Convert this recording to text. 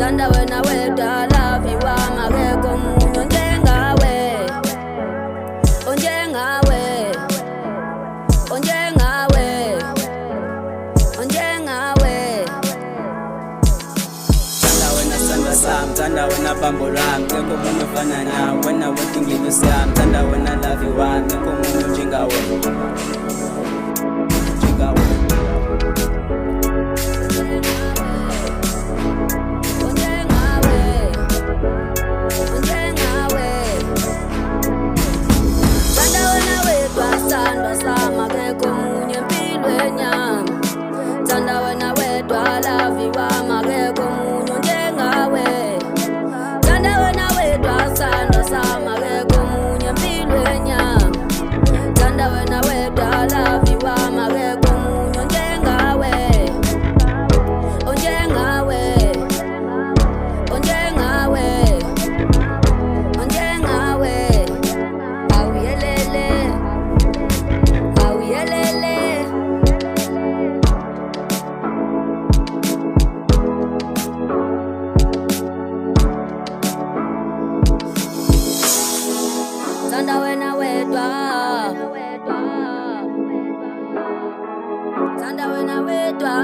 Thanda wena wedwa love you akekho omunye onjengawe, onjengawe, onjengawe, onjengawe. Thanda wena sandwa sami, thanda wena bambo lami, akekho omunye ofana nawe, wena wedwa ingelosi yami. Thanda wena love you akekho omunye onjengawe, onjengawe. Thanda wena wedwa love you akekho omunye onjengawe. Thanda wena wedwa sandwa sami akekho omunye empilweni yami. Thanda wena wedwa love you akekho omunye onjengawe, onjengawe, onjengawe, onjengawe. Awuyelele, awuyelele. Thanda wena wedwa, thanda wena wedwa.